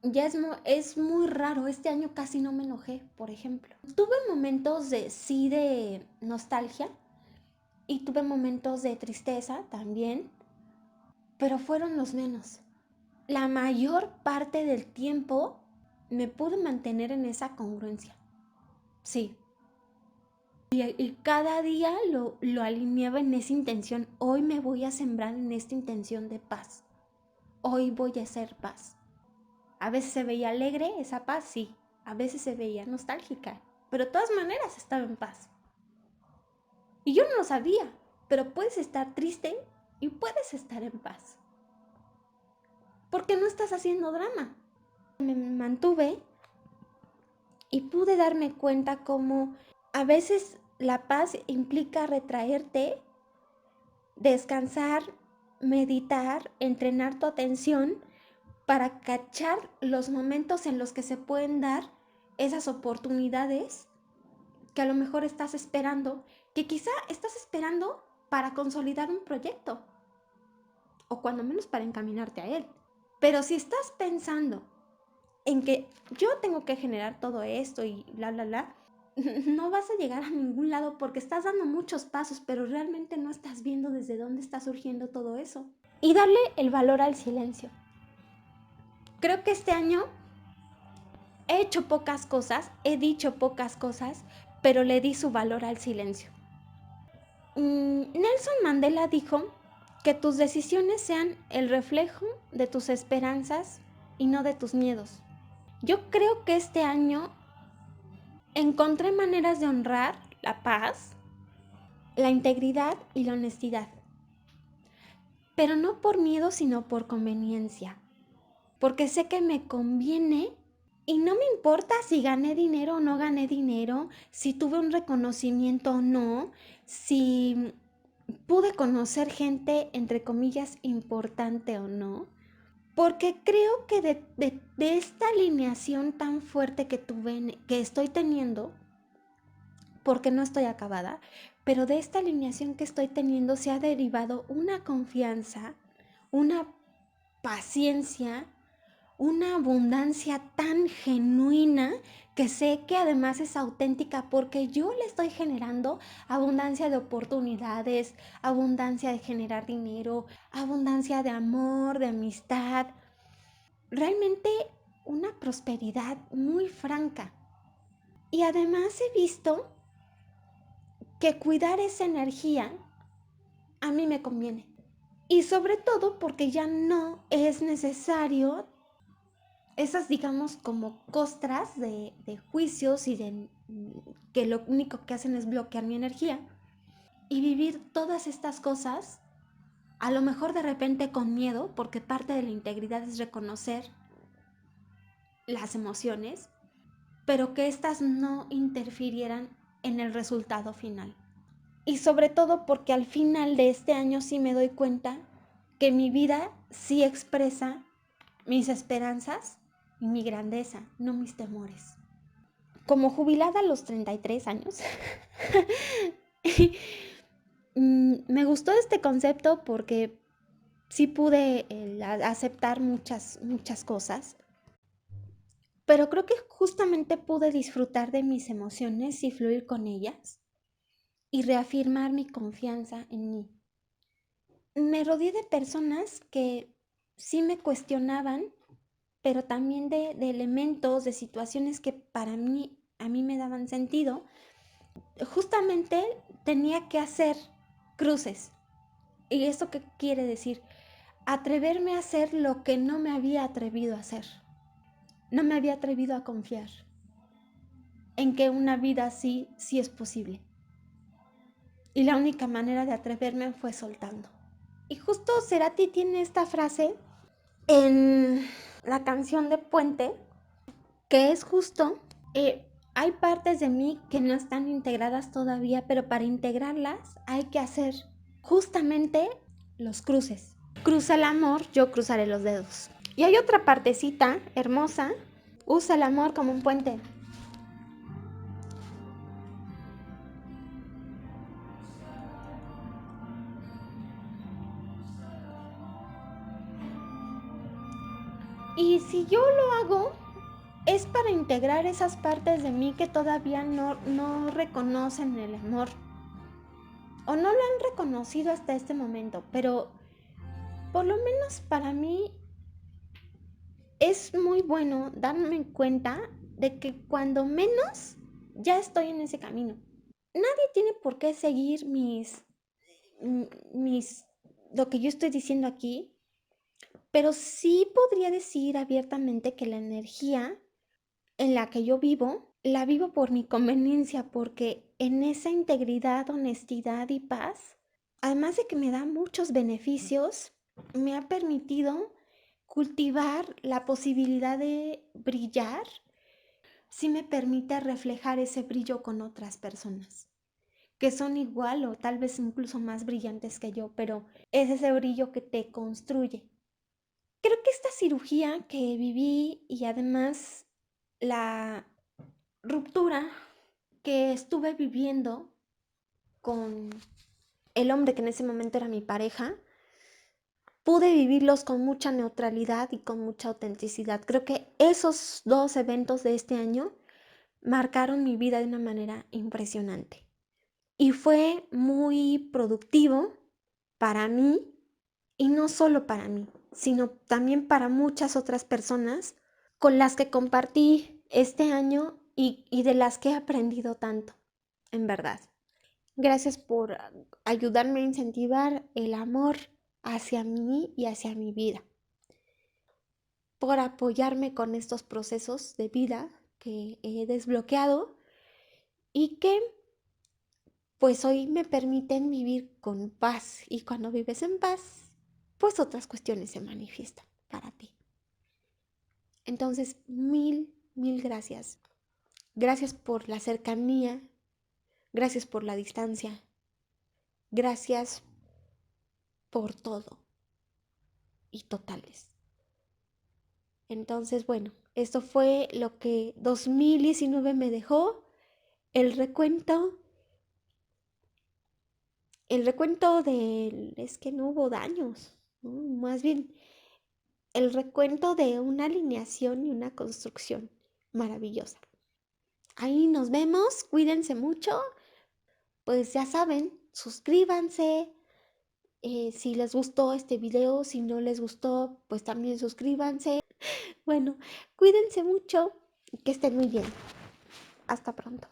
ya es muy raro. Este año casi no me enojé, por ejemplo. Tuve momentos de nostalgia y tuve momentos de tristeza también, pero fueron los menos. La mayor parte del tiempo me pude mantener en esa congruencia. Sí. Y cada día lo alineaba en esa intención. Hoy me voy a sembrar en esta intención de paz. Hoy voy a hacer paz. A veces se veía alegre esa paz, sí. A veces se veía nostálgica. Pero de todas maneras estaba en paz. Y yo no lo sabía. Pero puedes estar triste y puedes estar en paz. Porque no estás haciendo drama. Me mantuve y pude darme cuenta cómo a veces la paz implica retraerte, descansar, meditar, entrenar tu atención para cachar los momentos en los que se pueden dar esas oportunidades que a lo mejor estás esperando, que quizá estás esperando para consolidar un proyecto o cuando menos para encaminarte a él. Pero si estás pensando en que yo tengo que generar todo esto y bla, bla, bla, no vas a llegar a ningún lado porque estás dando muchos pasos, pero realmente no estás viendo desde dónde está surgiendo todo eso. Y darle el valor al silencio. Creo que este año he hecho pocas cosas, he dicho pocas cosas, pero le di su valor al silencio. Nelson Mandela dijo que tus decisiones sean el reflejo de tus esperanzas y no de tus miedos. Yo creo que este año encontré maneras de honrar la paz, la integridad y la honestidad, pero no por miedo, sino por conveniencia. porque sé que me conviene y no me importa si gané dinero o no gané dinero, si tuve un reconocimiento o no, si pude conocer gente, entre comillas, importante o no, porque creo que de esta alineación tan fuerte que estoy teniendo, porque no estoy acabada, pero de esta alineación que estoy teniendo se ha derivado una confianza, una paciencia, una abundancia tan genuina que sé que además es auténtica porque yo le estoy generando abundancia de oportunidades, abundancia de generar dinero, abundancia de amor, de amistad, realmente una prosperidad muy franca. Y además he visto que cuidar esa energía a mí me conviene. Y sobre todo porque ya no es necesario esas, digamos, como costras de juicios y de que lo único que hacen es bloquear mi energía y vivir todas estas cosas, a lo mejor de repente con miedo, porque parte de la integridad es reconocer las emociones, pero que éstas no interfirieran en el resultado final. Y sobre todo porque al final de este año sí me doy cuenta que mi vida sí expresa mis esperanzas y mi grandeza, no mis temores. Como jubilada a los 33 años, me gustó este concepto porque sí pude aceptar muchas cosas, pero creo que justamente pude disfrutar de mis emociones y fluir con ellas y reafirmar mi confianza en mí. Me rodeé de personas que sí me cuestionaban, pero también de elementos, de situaciones que a mí me daban sentido. Justamente tenía que hacer cruces. ¿Y esto qué quiere decir? Atreverme a hacer lo que no me había atrevido a hacer. No me había atrevido a confiar en que una vida así sí es posible. Y la única manera de atreverme fue soltando. Y justo Cerati tiene esta frase en la canción de Puente, que es justo, hay partes de mí que no están integradas todavía, pero para integrarlas hay que hacer justamente los cruces. Cruza el amor, yo cruzaré los dedos. Y hay otra partecita hermosa, usa el amor como un puente. Y si yo lo hago, es para integrar esas partes de mí que todavía no reconocen el amor o no lo han reconocido hasta este momento, pero por lo menos para mí es muy bueno darme cuenta de que cuando menos ya estoy en ese camino. Nadie tiene por qué seguir mis, lo que yo estoy diciendo aquí, pero sí podría decir abiertamente que la energía en la que yo vivo, la vivo por mi conveniencia, porque en esa integridad, honestidad y paz, además de que me da muchos beneficios, me ha permitido cultivar la posibilidad de brillar, sí me permite reflejar ese brillo con otras personas que son igual o tal vez incluso más brillantes que yo, pero es ese brillo que te construye. Creo que esta cirugía que viví y además la ruptura que estuve viviendo con el hombre que en ese momento era mi pareja, pude vivirlos con mucha neutralidad y con mucha autenticidad. Creo que esos dos eventos de este año marcaron mi vida de una manera impresionante. Y fue muy productivo para mí, y no solo para mí, sino también para muchas otras personas con las que compartí este año y de las que he aprendido tanto, en verdad. Gracias por ayudarme a incentivar el amor hacia mí y hacia mi vida, por apoyarme con estos procesos de vida que he desbloqueado y que pues hoy me permiten vivir con paz, y cuando vives en paz, pues otras cuestiones se manifiestan para ti. Entonces, mil gracias. Gracias por la cercanía, gracias por la distancia, gracias por todo y totales. Entonces, bueno, esto fue lo que 2019 me dejó, el recuento, es que no hubo daños, ¿no? Más bien el recuento de una alineación y una construcción maravillosa. Ahí nos vemos, cuídense mucho, pues ya saben, suscríbanse, si les gustó este video, si no les gustó, pues también suscríbanse. Bueno, cuídense mucho y que estén muy bien. Hasta pronto.